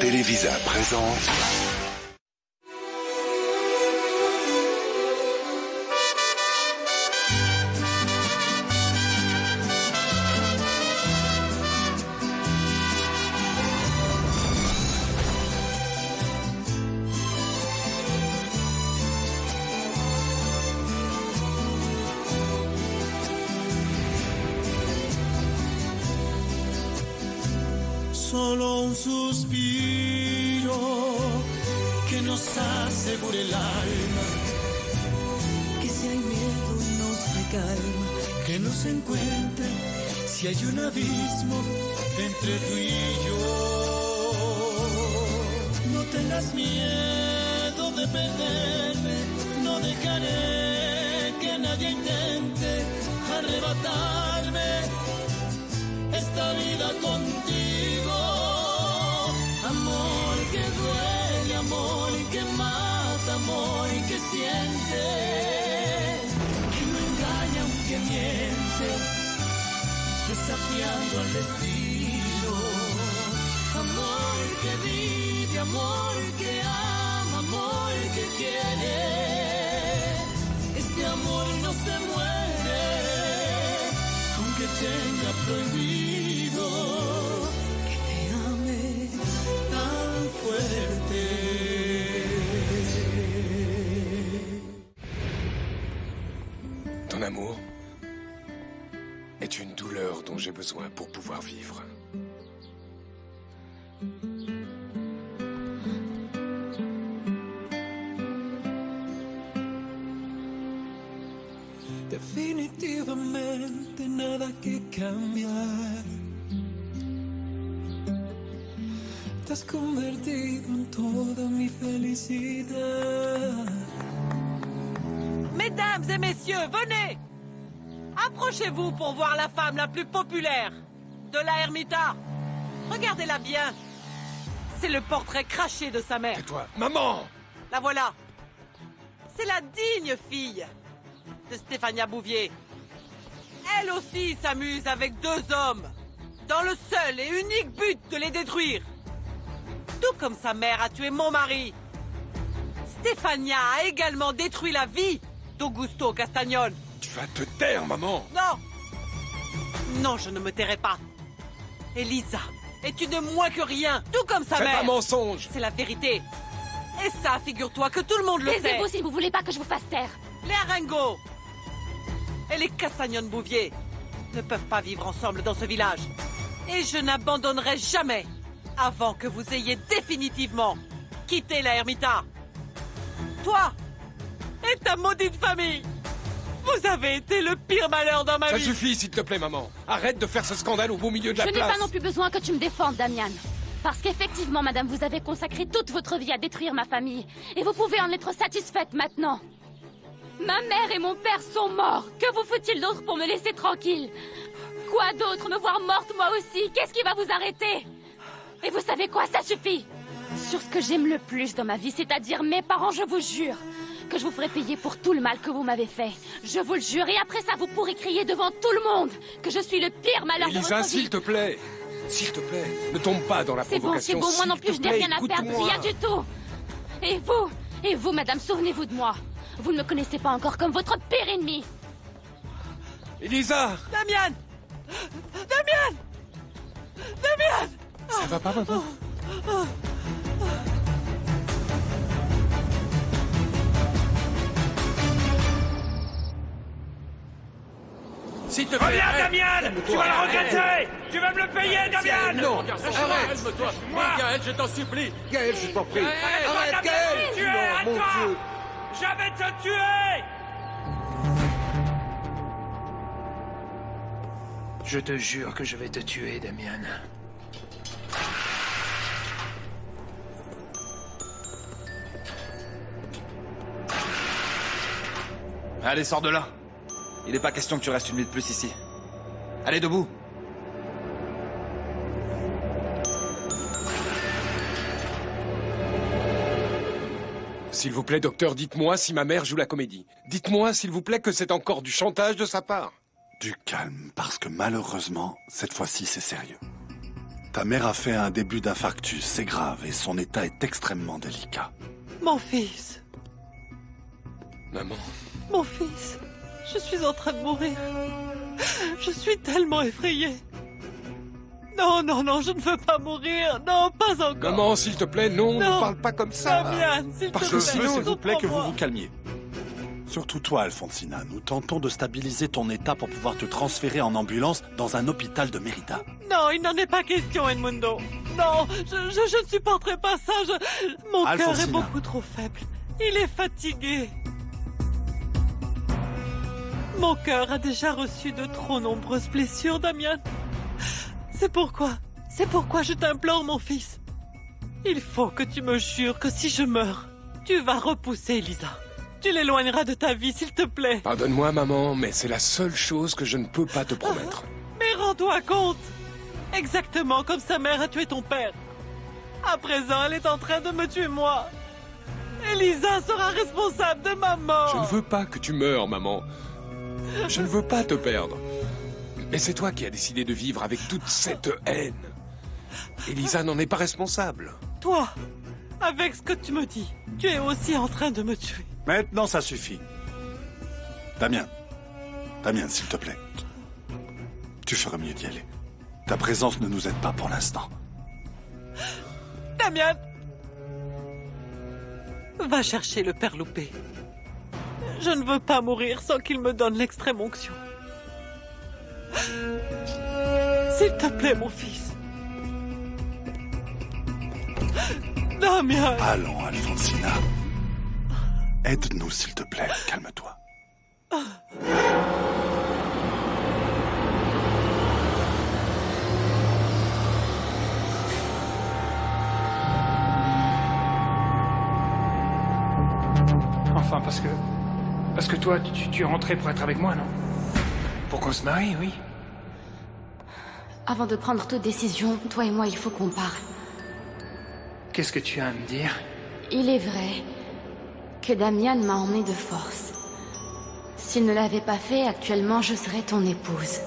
Télévisa présente... Solo un suspiro que nos asegure el alma, que si hay miedo nos dé calma, que nos encuentre si hay un abismo entre tú y yo. No tengas miedo de perderme, no dejaré que nadie intente arrebatarme esta vida contigo. Amor que duele, amor que mata, amor que siente, que no engaña aunque miente, desafiando al destino. Amor que vive, amor que ama, amor que quiere. Este amor no se muere, aunque tenga prohibido que te ame tan fuerte. Ton amour est une douleur dont j'ai besoin pour pouvoir vivre. Definitivamente nada que cambiar. Te has convertido en toda mi felicidad. Mesdames et messieurs, venez! Approchez-vous pour voir la femme la plus populaire de la Ermita. Regardez-la bien. C'est le portrait craché de sa mère. Tais-toi, maman! La voilà. C'est la digne fille de Stéphania Bouvier. Elle aussi s'amuse avec deux hommes, dans le seul et unique but de les détruire. Tout comme sa mère a tué mon mari. Stéphania a également détruit la vie d'Augusto Castagnol. Tu vas te taire, maman! Non! Non, je ne me tairai pas. Elisa est une moins que rien, tout comme sa C'est mère. un mensonge! C'est la vérité. Et ça, figure-toi que tout le monde le sait. Taisez-vous si vous voulez pas que je vous fasse taire. Les Arengo et les Castagnon-Bouvier ne peuvent pas vivre ensemble dans ce village. Et je n'abandonnerai jamais avant que vous ayez définitivement quitté la Ermita. Toi et ta maudite famille, vous avez été le pire malheur dans ma Ça vie. suffit, s'il te plaît, maman! Arrête de faire ce scandale au beau milieu de la Je n'ai place! pas non plus besoin que tu me défendes, Damian. Parce qu'effectivement, madame, vous avez consacré toute votre vie à détruire ma famille. Et vous pouvez en être satisfaite maintenant. Ma mère et mon père sont morts. Que vous faut-il d'autre pour me laisser tranquille? Quoi d'autre? Me voir morte moi aussi? Qu'est-ce qui va vous arrêter? Et vous savez quoi? Ça suffit. Sur ce que j'aime le plus dans ma vie, c'est-à-dire mes parents, je vous jure que je vous ferai payer pour tout le mal que vous m'avez fait. Je vous le jure, et après ça, vous pourrez crier devant tout le monde que je suis le pire malheur de Elisa, votre vie. s'il te plaît! S'il te plaît, ne tombe pas dans la C'est bon, provocation. moi non plus, s'il je te n'ai plaît, rien à perdre, écoute-moi. rien du tout. Et vous, madame, souvenez-vous de moi. Vous ne me connaissez pas encore comme votre pire ennemi. Elisa! Damian! Damian! Damian! Ça va pas, maman? S'il te plaît, Reviens, arrête. Damian! Tu vas le regretter! Tu vas me le payer, Damian! Non, arrête, calme-toi. Quoi? Gaël, je t'en supplie. Gaël, je t'en prie. Arrête, Arrête, Damian! Gaël. Tu es, Non, mon attends! Dieu. Je vais te tuer! Je te jure que je vais te tuer, Damian. Allez, sors de là. Il n'est pas question que tu restes une minute plus ici. Allez, debout. S'il vous plaît, docteur, dites-moi si ma mère joue la comédie. Dites-moi, s'il vous plaît, que c'est encore du chantage de sa part. Du calme, parce que malheureusement, cette fois-ci, c'est sérieux. Ta mère a fait un début d'infarctus, c'est grave, et son état est extrêmement délicat. Mon fils. Maman. Mon fils. Je suis en train de mourir. Je suis tellement effrayée. Non, non, non, je ne veux pas mourir. Non, pas encore. Maman, s'il te plaît, non, Non. ne parle pas comme ça. Damian, s'il te Parce plaît. que sinon, s'il vous plaît, que vous comprends-moi. vous calmiez. Surtout toi, Alfonsina, nous tentons de stabiliser ton état pour pouvoir te transférer en ambulance dans un hôpital de Mérida. Non, il n'en est pas question, Edmundo. Non, je ne supporterai pas ça. Mon cœur est Alfonsina. beaucoup trop faible. Il est fatigué. Mon cœur a déjà reçu de trop nombreuses blessures, Damian. C'est pourquoi je t'implore, mon fils. Il faut que tu me jures que si je meurs, tu vas repousser Elisa. Tu l'éloigneras de ta vie, s'il te plaît. Pardonne-moi, maman, mais c'est la seule chose que je ne peux pas te promettre. Mais rends-toi compte. Exactement comme sa mère a tué ton père. À présent, elle est en train de me tuer moi. Elisa sera responsable de ma mort. Je ne veux pas que tu meurs, maman. Je ne veux pas te perdre. Mais c'est toi qui as décidé de vivre avec toute cette haine. Elisa n'en est pas responsable. Toi, avec ce que tu me dis, tu es aussi en train de me tuer. Maintenant, ça suffit. Damien. Damien, s'il te plaît. Tu ferais mieux d'y aller. Ta présence ne nous aide pas pour l'instant. Damian! Va chercher le père Loupé. Je ne veux pas mourir sans qu'il me donne l'extrême onction. S'il te plaît, mon fils. Damian! Allons, Alfonsina. Aide-nous, s'il te plaît. Calme-toi. Enfin, parce que toi, tu es rentré pour être avec moi, non? Pour qu'on se marie, oui. Avant de prendre toute décision, toi et moi, il faut qu'on parle. Qu'est-ce que tu as à me dire? Il est vrai que Damian m'a emmené de force. S'il ne l'avait pas fait, actuellement, je serais ton épouse.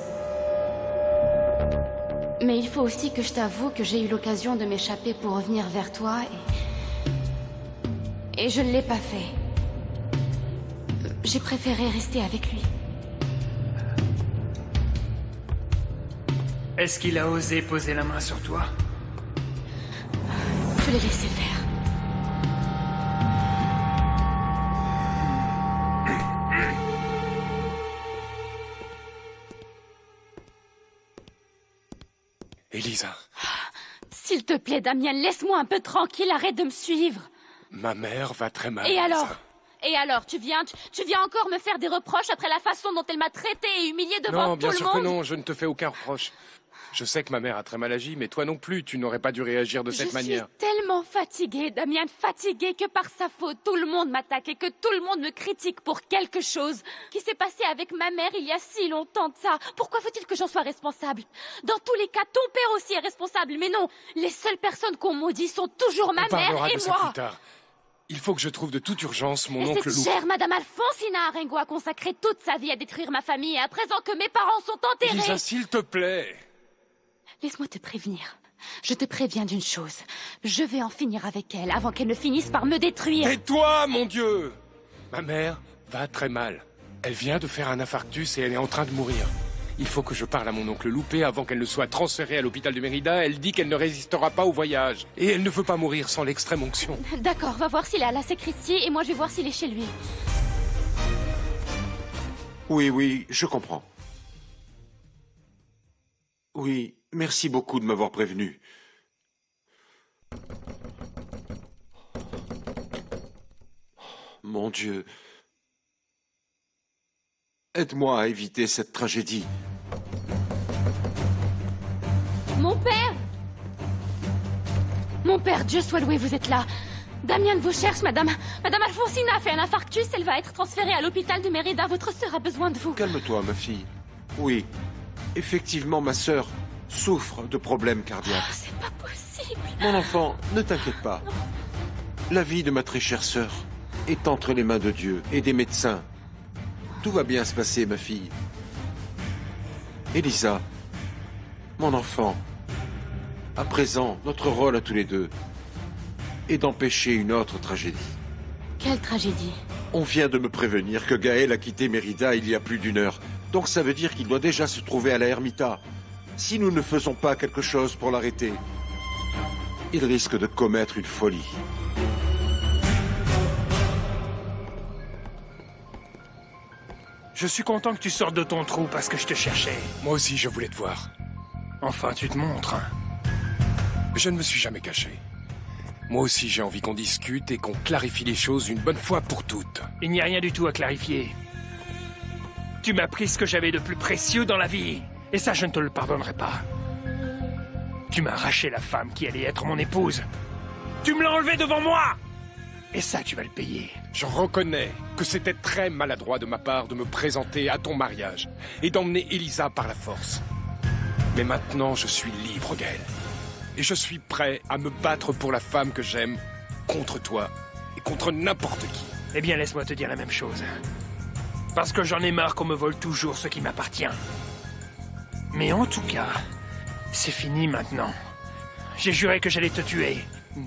Mais il faut aussi que je t'avoue que j'ai eu l'occasion de m'échapper pour revenir vers toi et je ne l'ai pas fait. J'ai préféré rester avec lui. Est-ce qu'il a osé poser la main sur toi? Je l'ai laissé faire. Elisa, S'il te plaît, Damian, laisse-moi un peu tranquille, arrête de me suivre. ma mère va très mal. Et alors? Elisa. Et alors, tu viens encore me faire des reproches après la façon dont elle m'a traité et humiliée devant Non, tout bien le sûr que monde? non, je ne te fais aucun reproche. Je sais que ma mère a très mal agi, mais toi non plus, tu n'aurais pas dû réagir de cette manière. Je suis tellement fatiguée, Damian, fatiguée que par sa faute, tout le monde m'attaque et que tout le monde me critique pour quelque chose qui s'est passé avec ma mère il y a si longtemps de ça. Pourquoi faut-il que j'en sois responsable? Dans tous les cas, ton père aussi est responsable, mais non, les seules personnes qu'on maudit sont toujours ma On parlera mère et de ça moi. plus tard. Il faut que je trouve de toute urgence mon Et oncle cette Lou. chère Madame Alfonsina Arengo a consacré toute sa vie à détruire ma famille et à présent que mes parents sont enterrés... Elisa, s'il te plaît. Laisse-moi te prévenir. Je te préviens d'une chose. Je vais en finir avec elle avant qu'elle ne finisse par me détruire. Tais-toi, mon Dieu. Ma mère va très mal. Elle vient de faire un infarctus et elle est en train de mourir. Il faut que je parle à mon oncle Loupé avant qu'elle ne soit transférée à l'hôpital de Mérida. Elle dit qu'elle ne résistera pas au voyage. Et elle ne veut pas mourir sans l'extrême onction. D'accord, va voir s'il est à la sacristie et moi je vais voir s'il est chez lui. Oui, je comprends. Oui, merci beaucoup de m'avoir prévenu. Mon Dieu. Aide-moi à éviter cette tragédie. Mon père! Mon père, Dieu soit loué, vous êtes là. Damian vous cherche, Madame Alfonsina a fait un infarctus, elle va être transférée à l'hôpital de Mérida. Votre sœur a besoin de vous. Calme-toi, ma fille. Oui, effectivement, ma sœur souffre de problèmes cardiaques. Oh, c'est pas possible. Mon enfant, ne t'inquiète pas. La vie de ma très chère sœur est entre les mains de Dieu et des médecins. Tout va bien se passer, ma fille. Elisa, mon enfant, À présent, notre rôle à tous les deux est d'empêcher une autre tragédie. Quelle tragédie? On vient de me prévenir que Gaël a quitté Mérida il y a plus d'1 heure. Donc ça veut dire qu'il doit déjà se trouver à la Ermita. Si nous ne faisons pas quelque chose pour l'arrêter, il risque de commettre une folie. Je suis content que tu sortes de ton trou parce que je te cherchais. Moi aussi, je voulais te voir. Enfin, tu te montres, hein. Je ne me suis jamais caché. Moi aussi, j'ai envie qu'on discute et qu'on clarifie les choses une bonne fois pour toutes. Il n'y a rien du tout à clarifier. Tu m'as pris ce que j'avais de plus précieux dans la vie. Et ça, je ne te le pardonnerai pas. Tu m'as arraché la femme qui allait être mon épouse. Tu me l'as enlevée devant moi. Et ça, tu vas le payer. Je reconnais que c'était très maladroit de ma part de me présenter à ton mariage et d'emmener Elisa par la force. Mais maintenant, je suis libre, Gaël. Et je suis prêt à me battre pour la femme que j'aime, contre toi et contre n'importe qui. Eh bien, laisse-moi te dire la même chose. Parce que j'en ai marre qu'on me vole toujours ce qui m'appartient. Mais en tout cas, c'est fini maintenant. J'ai juré que j'allais te tuer.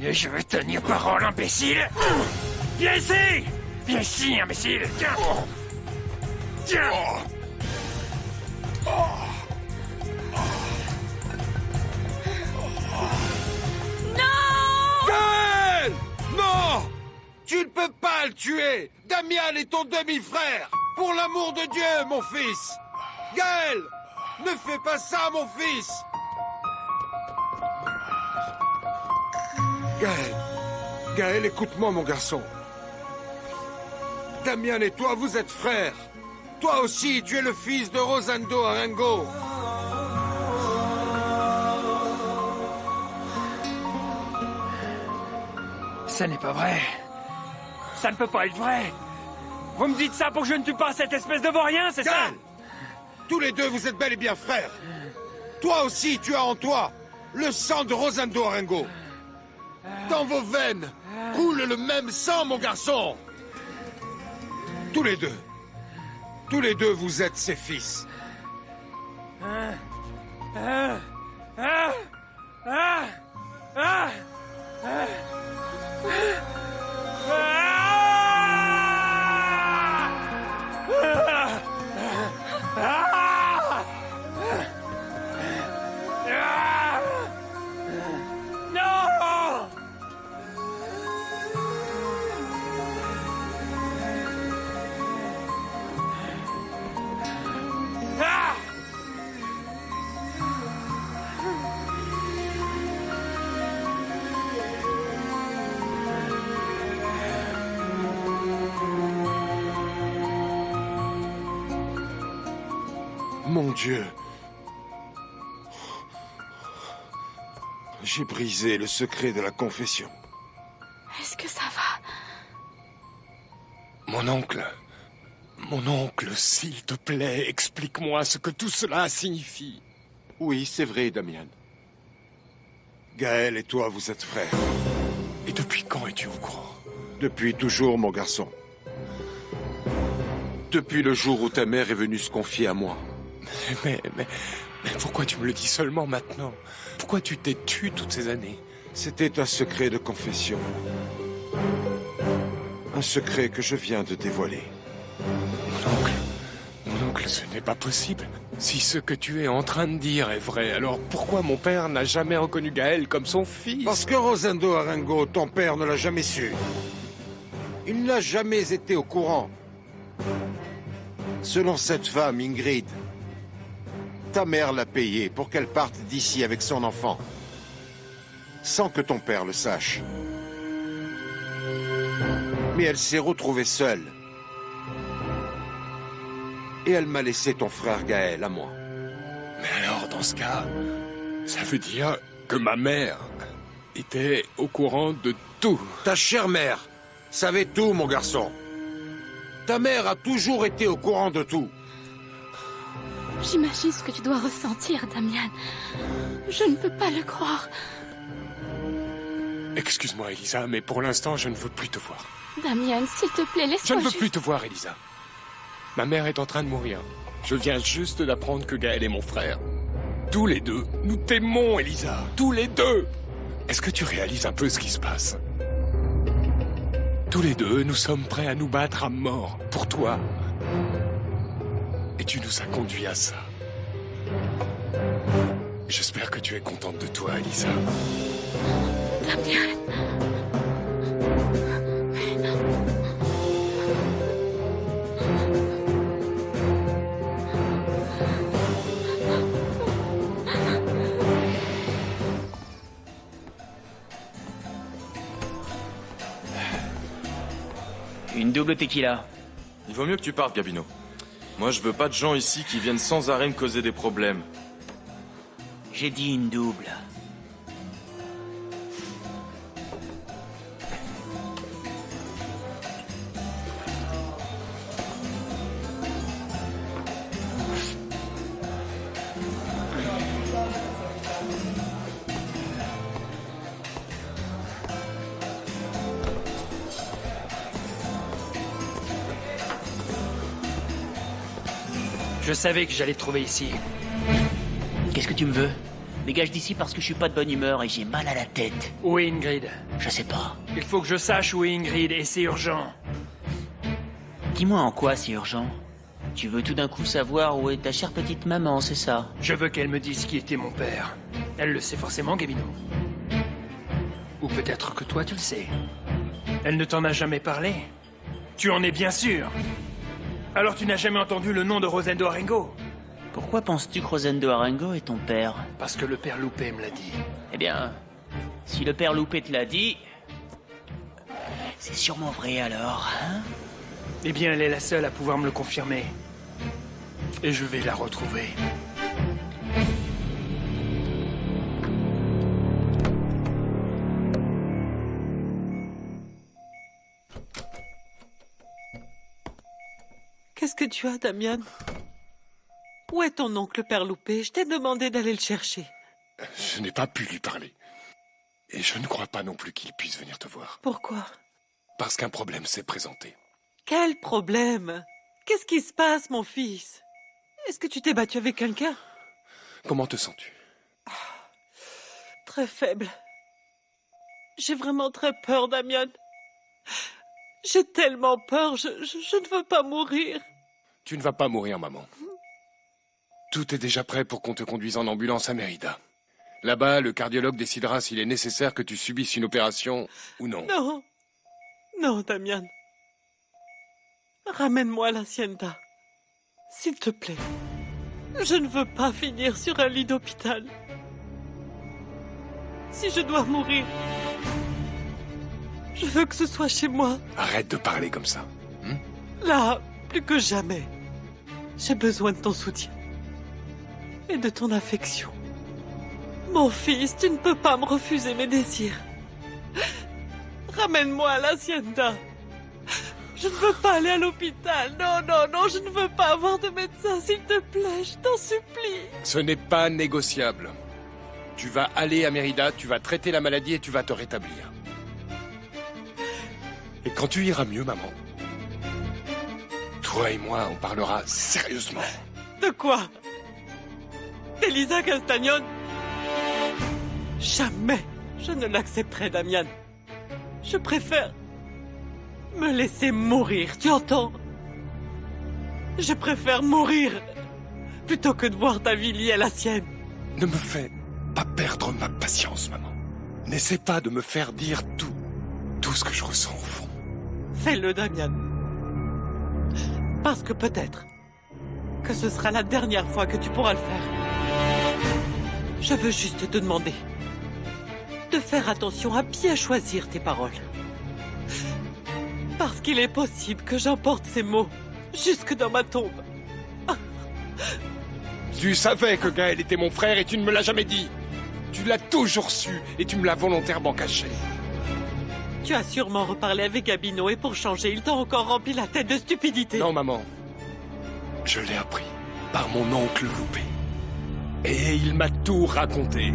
Et je vais tenir parole, imbécile. Viens ici! Viens ici, imbécile! Tiens! Tiens! Gaël! Non! Tu ne peux pas le tuer! Damian est ton demi-frère! Pour l'amour de Dieu, mon fils! Gaël! Ne fais pas ça, mon fils! Gaël! Gaël, écoute-moi, mon garçon. Damian et toi, vous êtes frères. Toi aussi, tu es le fils de Rosendo Arango. Ça n'est pas vrai. Ça ne peut pas être vrai. Vous me dites ça pour que je ne tue pas cette espèce de vaurien, c'est ça? Gaël! Tous les deux, vous êtes bel et bien frères. Toi aussi, tu as en toi le sang de Rosendo Arango. Dans vos veines coule le même sang, mon garçon. Tous les deux, vous êtes ses fils. Mon Dieu. J'ai brisé le secret de la confession. Est-ce que ça va? Mon oncle, s'il te plaît, explique-moi ce que tout cela signifie. Oui, c'est vrai, Damian. Gaël et toi, vous êtes frères. Et depuis quand es-tu au courant? Depuis toujours, mon garçon. Depuis le jour où ta mère est venue se confier à moi. Mais pourquoi tu me le dis seulement maintenant? Pourquoi tu t'es tu toutes ces années? C'était un secret de confession. Un secret que je viens de dévoiler. Mon oncle, ce n'est pas possible. Si ce que tu es en train de dire est vrai, alors pourquoi mon père n'a jamais reconnu Gaël comme son fils? Parce que Rosendo Arango, ton père, ne l'a jamais su. Il n'a jamais été au courant. Selon cette femme, Ingrid, ta mère l'a payé pour qu'elle parte d'ici avec son enfant, sans que ton père le sache. Mais elle s'est retrouvée seule. Et elle m'a laissé ton frère Gaël à moi. Mais alors, dans ce cas, ça veut dire que ma mère était au courant de tout. Ta chère mère savait tout, mon garçon. Ta mère a toujours été au courant de tout. J'imagine ce que tu dois ressentir, Damian. Je ne peux pas le croire. Excuse-moi, Elisa, mais pour l'instant, je ne veux plus te voir. Damian, s'il te plaît, Je laisse-moi ne veux juste... plus te voir, Elisa. Ma mère est en train de mourir. Je viens juste d'apprendre que Gaël est mon frère. Tous les deux, nous t'aimons, Elisa. Tous les deux. Est-ce que tu réalises un peu ce qui se passe? Tous les deux, nous sommes prêts à nous battre à mort pour toi. Et tu nous as conduits à ça. J'espère que tu es contente de toi, Elisa. Damien. Une double tequila. Il vaut mieux que tu partes, Gabino. Moi, je veux pas de gens ici qui viennent sans arrêt me causer des problèmes. J'ai dit une double. Je savais que j'allais te trouver ici. Qu'est-ce que tu me veux? Dégage d'ici parce que je suis pas de bonne humeur et j'ai mal à la tête. Où est Ingrid? Je sais pas. Il faut que je sache où est Ingrid et c'est urgent. Dis-moi en quoi c'est urgent? Tu veux tout d'un coup savoir où est ta chère petite maman, c'est ça? Je veux qu'elle me dise qui était mon père. Elle le sait forcément, Gabino. Ou peut-être que toi tu le sais. Elle ne t'en a jamais parlé? Tu en es bien sûr? Alors tu n'as jamais entendu le nom de Rosendo Arengo? Pourquoi penses-tu que Rosendo Arengo est ton père? Parce que le père Loupé me l'a dit. Eh bien, si le père Loupé te l'a dit, c'est sûrement vrai alors, hein? Eh bien, elle est la seule à pouvoir me le confirmer. Et je vais la retrouver. Qu'est-ce que tu as, Damian? Où est ton oncle Père Loupé? Je t'ai demandé d'aller le chercher. Je n'ai pas pu lui parler. Et je ne crois pas non plus qu'il puisse venir te voir. Pourquoi? Parce qu'un problème s'est présenté. Quel problème? Qu'est-ce qui se passe, mon fils? Est-ce que tu t'es battu avec quelqu'un? Comment te sens-tu? Très faible. J'ai vraiment très peur, Damian. J'ai tellement peur, je ne veux pas mourir. Tu ne vas pas mourir, maman. Tout est déjà prêt pour qu'on te conduise en ambulance à Mérida. Là-bas, le cardiologue décidera s'il est nécessaire que tu subisses une opération ou non. Non. Non, Damian. Ramène-moi à l'Hacienda. S'il te plaît. Je ne veux pas finir sur un lit d'hôpital. Si je dois mourir, je veux que ce soit chez moi. Arrête de parler comme ça. Là, plus que jamais. J'ai besoin de ton soutien. Et de ton affection. Mon fils, tu ne peux pas me refuser mes désirs. Ramène-moi à l'Hacienda. Je ne veux pas aller à l'hôpital. Non, non, non, je ne veux pas avoir de médecin, s'il te plaît, je t'en supplie. Ce n'est pas négociable. Tu vas aller à Mérida, tu vas traiter la maladie et tu vas te rétablir. Et quand tu iras mieux, maman, toi et moi, on parlera sérieusement. De quoi? D'Elisa Castagnone? Jamais je ne l'accepterai, Damian. Je préfère me laisser mourir, tu entends? Je préfère mourir plutôt que de voir ta vie liée à la sienne. Ne me fais pas perdre ma patience, maman. N'essaie pas de me faire dire tout ce que je ressens au fond. Fais-le, Damian. Parce que peut-être que ce sera la dernière fois que tu pourras le faire. Je veux juste te demander de faire attention à bien choisir tes paroles. Parce qu'il est possible que j'emporte ces mots jusque dans ma tombe. Tu savais que Gaël était mon frère et tu ne me l'as jamais dit. Tu l'as toujours su et tu me l'as volontairement caché. Tu as sûrement reparlé avec Gabino et pour changer, il t'a encore rempli la tête de stupidité. Non, maman. Je l'ai appris par mon oncle Loupé. Et il m'a tout raconté.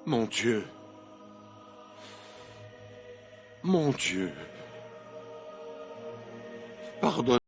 Mon Dieu. Mon Dieu. Pardonne.